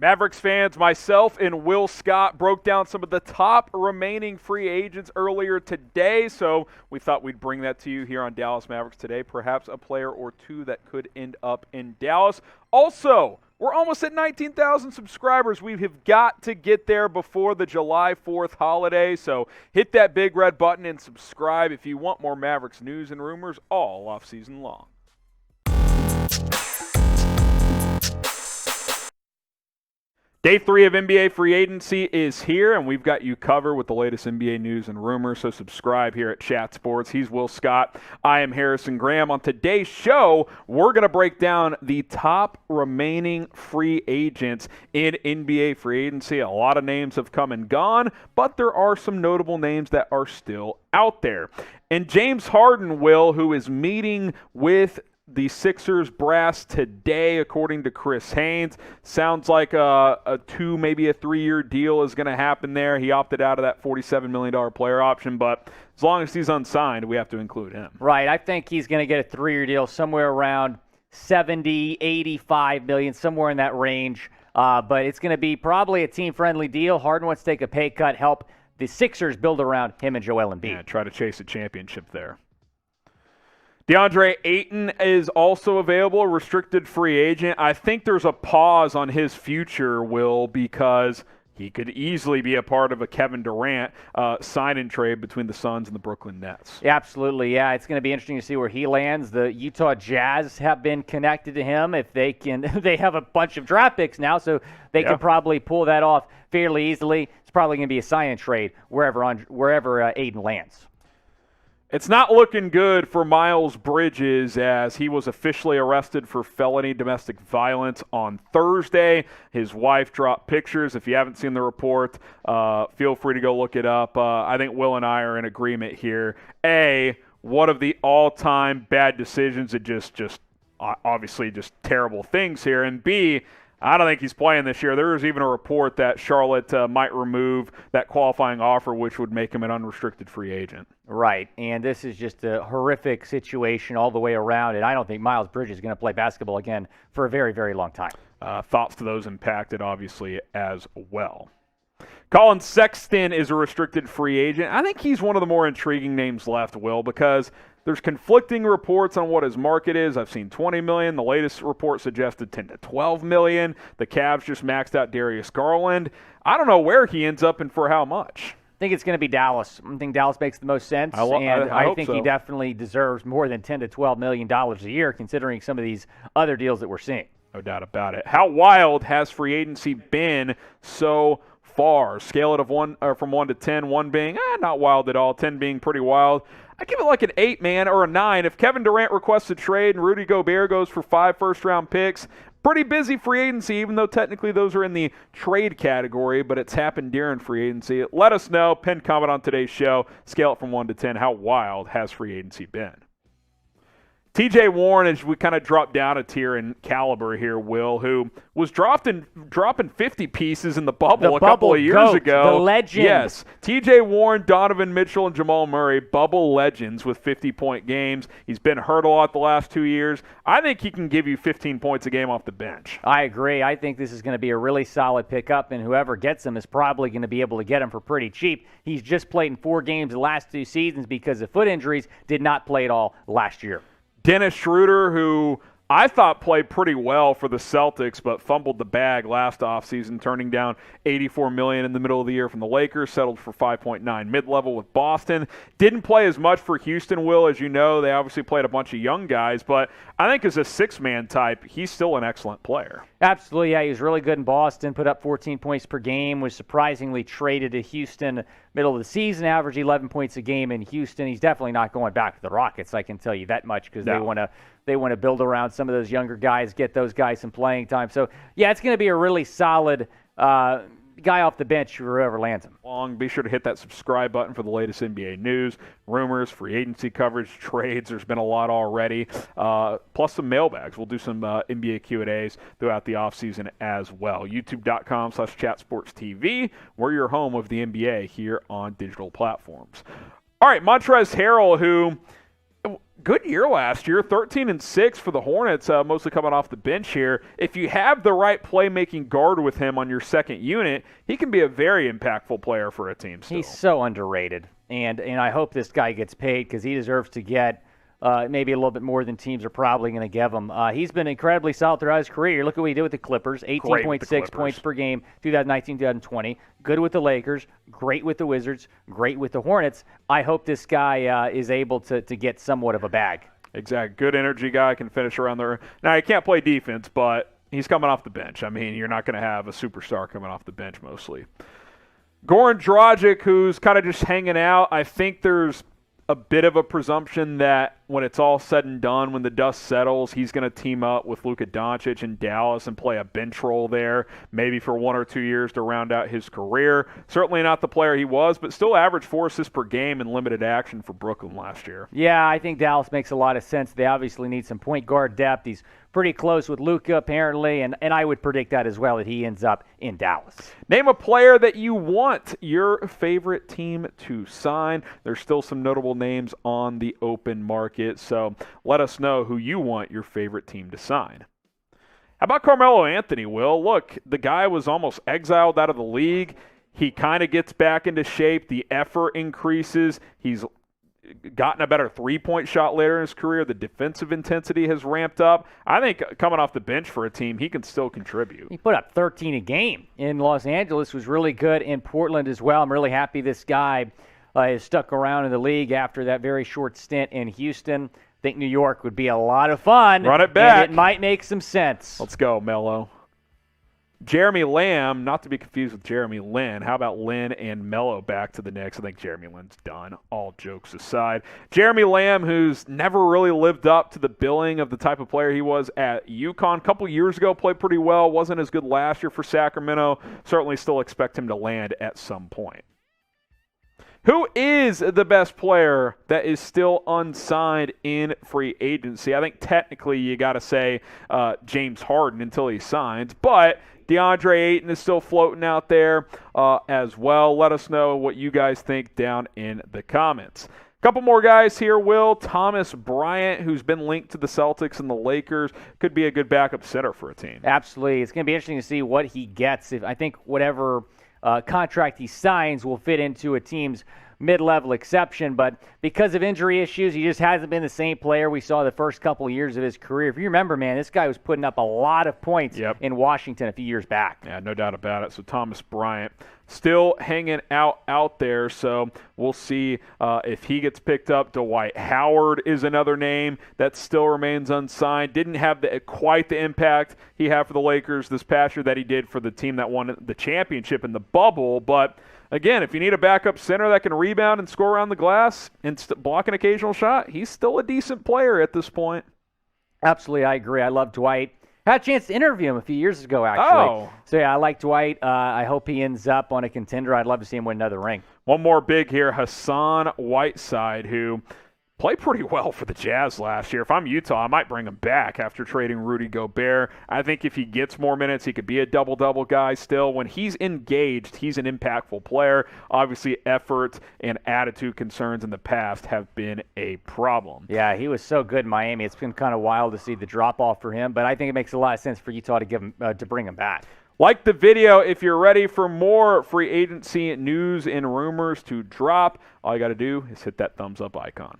Mavericks fans, myself and Will Scott broke down some of the top remaining free agents earlier today, so we thought we'd bring that to you here on Dallas Mavericks Today, perhaps a player or two that could end up in Dallas. Also, we're almost at 19,000 subscribers. We have got to get there before the July 4th holiday, so hit that big red button and subscribe if you want more Mavericks news and rumors all offseason long. Day 3 of NBA free agency is here, and we've got you covered with the latest NBA news and rumors, so subscribe here at Chat Sports. He's Will Scott. I am Harrison Graham. On today's show, we're going to break down the top remaining free agents in NBA free agency. A lot of names have come and gone, but there are some notable names that are still out there. And James Harden, Will, who is meeting with the Sixers brass today, according to Chris Haynes. Sounds like a 2, maybe a 3-year deal is going to happen there. He opted out of that $47 million player option, but as long as he's unsigned, we have to include him. Right. I think he's going to get a 3-year deal somewhere around 70, 85 million, somewhere in that range. But it's going to be probably a team-friendly deal. Harden wants to take a pay cut, help the Sixers build around him and Joel Embiid. Yeah, try to chase a championship there. DeAndre Ayton is also available, a restricted free agent. I think there's a pause on his future, Will, because he could easily be a part of a Kevin Durant sign-and trade between the Suns and the Brooklyn Nets. Yeah, absolutely, yeah. It's going to be interesting to see where he lands. The Utah Jazz have been connected to him. If they can, they have a bunch of draft picks now, so they can probably pull that off fairly easily. It's probably going to be a sign-and trade wherever Ayton lands. It's not looking good for Miles Bridges as he was officially arrested for felony domestic violence on Thursday. His wife dropped pictures. If you haven't seen the report, feel free to go look it up. I think Will and I are in agreement here. A, one of the all-time bad decisions and just obviously just terrible things here. And B, I don't think he's playing this year. There is even a report that Charlotte might remove that qualifying offer, which would make him an unrestricted free agent. Right, and this is just a horrific situation all the way around, and I don't think Miles Bridges is going to play basketball again for a very, very long time. Thoughts to those impacted, obviously, as well. Collin Sexton is a restricted free agent. I think he's one of the more intriguing names left, Will, because there's conflicting reports on what his market is. I've seen $20 million. The latest report suggested $10 to $12 million. The Cavs just maxed out Darius Garland. I don't know where he ends up and for how much. I think it's going to be Dallas. I think Dallas makes the most sense, I think so. He definitely deserves more than $10 to $12 million a year, considering some of these other deals that we're seeing. No doubt about it. How wild has free agency been so far? Scale it from 1 to 10, 1 being not wild at all, 10 being pretty wild. I give it like an 8, man, or a 9. If Kevin Durant requests a trade and Rudy Gobert goes for 5 first-round picks, pretty busy free agency, even though technically those are in the trade category, but it's happened during free agency. Let us know. Pin comment on today's show. Scale it from 1 to 10. How wild has free agency been? T.J. Warren, as we kind of drop down a tier in caliber here, Will, who was dropping 50 pieces in the bubble a couple of years ago. The legend. Yes. T.J. Warren, Donovan Mitchell, and Jamal Murray, bubble legends with 50-point games. He's been hurt a lot the last 2 years. I think he can give you 15 points a game off the bench. I agree. I think this is going to be a really solid pickup, and whoever gets him is probably going to be able to get him for pretty cheap. He's just played in 4 games the last 2 seasons because of foot injuries, did not play at all last year. Dennis Schroder, who I thought played pretty well for the Celtics, but fumbled the bag last offseason, turning down $84 million in the middle of the year from the Lakers, settled for 5.9 mid-level with Boston. Didn't play as much for Houston, Will, as you know. They obviously played a bunch of young guys, but I think as a 6-man type, he's still an excellent player. Absolutely, yeah. He was really good in Boston, put up 14 points per game, was surprisingly traded to Houston middle of the season, averaged 11 points a game in Houston. He's definitely not going back to the Rockets, I can tell you that much, because they want to build around some of those younger guys, get those guys some playing time. So, yeah, it's going to be a really solid guy off the bench, whoever lands him. Be sure to hit that subscribe button for the latest NBA news, rumors, free agency coverage, trades. There's been a lot already, plus some mailbags. We'll do some NBA Q&As throughout the offseason as well. YouTube.com/chatsportstv. We're your home of the NBA here on digital platforms. All right, Montrezl Harrell, who good year last year, 13-6 for the Hornets, mostly coming off the bench here. If you have the right playmaking guard with him on your second unit, he can be a very impactful player for a team still. He's so underrated, and I hope this guy gets paid because he deserves to get maybe a little bit more than teams are probably going to give him. He's been incredibly solid throughout his career. Look at what he did with the Clippers, 18.6 points per game, 2019-2020. Good with the Lakers, great with the Wizards, great with the Hornets. I hope this guy is able to get somewhat of a bag. Exactly. Good energy guy, can finish around there. Now, he can't play defense, but he's coming off the bench. I mean, you're not going to have a superstar coming off the bench mostly. Goran Dragic, who's kind of just hanging out. I think there's a bit of a presumption that when it's all said and done, when the dust settles, he's going to team up with Luka Doncic in Dallas and play a bench role there, maybe for 1 or 2 years to round out his career. Certainly not the player he was, but still averaged 4 assists per game in limited action for Brooklyn last year. Yeah, I think Dallas makes a lot of sense. They obviously need some point guard depth. He's pretty close with Luka, apparently, and I would predict that as well, that he ends up in Dallas. Name a player that you want your favorite team to sign. There's still some notable names on the open market, so let us know who you want your favorite team to sign. How about Carmelo Anthony, Will? Look, the guy was almost exiled out of the league. He kind of gets back into shape. The effort increases. He's gotten a better three-point shot later in his career. The defensive intensity has ramped up. I think coming off the bench for a team, he can still contribute. He put up 13 a game in Los Angeles, was really good in Portland as well. I'm really happy this guy has stuck around in the league after that very short stint in Houston. I think New York would be a lot of fun. Run it back. And it might make some sense. Let's go, Melo. Jeremy Lamb, not to be confused with Jeremy Lin. How about Lin and Melo back to the Knicks? I think Jeremy Lin's done, all jokes aside. Jeremy Lamb, who's never really lived up to the billing of the type of player he was at UConn. A couple years ago, played pretty well. Wasn't as good last year for Sacramento. Certainly still expect him to land at some point. Who is the best player that is still unsigned in free agency? I think technically you got to say James Harden until he signs, but DeAndre Ayton is still floating out there as well. Let us know what you guys think down in the comments. Couple more guys here, Will. Thomas Bryant, who's been linked to the Celtics and the Lakers, could be a good backup center for a team. Absolutely. It's going to be interesting to see what he gets. I think whatever contract he signs will fit into a team's mid-level exception, but because of injury issues, he just hasn't been the same player we saw the first couple of years of his career. If you remember, man, this guy was putting up a lot of points in Washington a few years back. Yeah, no doubt about it. So Thomas Bryant still hanging out there, so we'll see if he gets picked up. Dwight Howard is another name that still remains unsigned. Didn't have quite the impact he had for the Lakers this past year that he did for the team that won the championship in the bubble, but again, if you need a backup center that can rebound and score around the glass and block an occasional shot, he's still a decent player at this point. Absolutely, I agree. I love Dwight. Had a chance to interview him a few years ago, actually. Oh. So, yeah, I like Dwight. I hope he ends up on a contender. I'd love to see him win another ring. One more big here, Hassan Whiteside, who played pretty well for the Jazz last year. If I'm Utah, I might bring him back after trading Rudy Gobert. I think if he gets more minutes, he could be a double-double guy still. When he's engaged, he's an impactful player. Obviously, effort and attitude concerns in the past have been a problem. Yeah, he was so good in Miami. It's been kind of wild to see the drop-off for him, but I think it makes a lot of sense for Utah to give him to bring him back. Like the video if you're ready for more free agency news and rumors to drop. All you got to do is hit that thumbs up icon.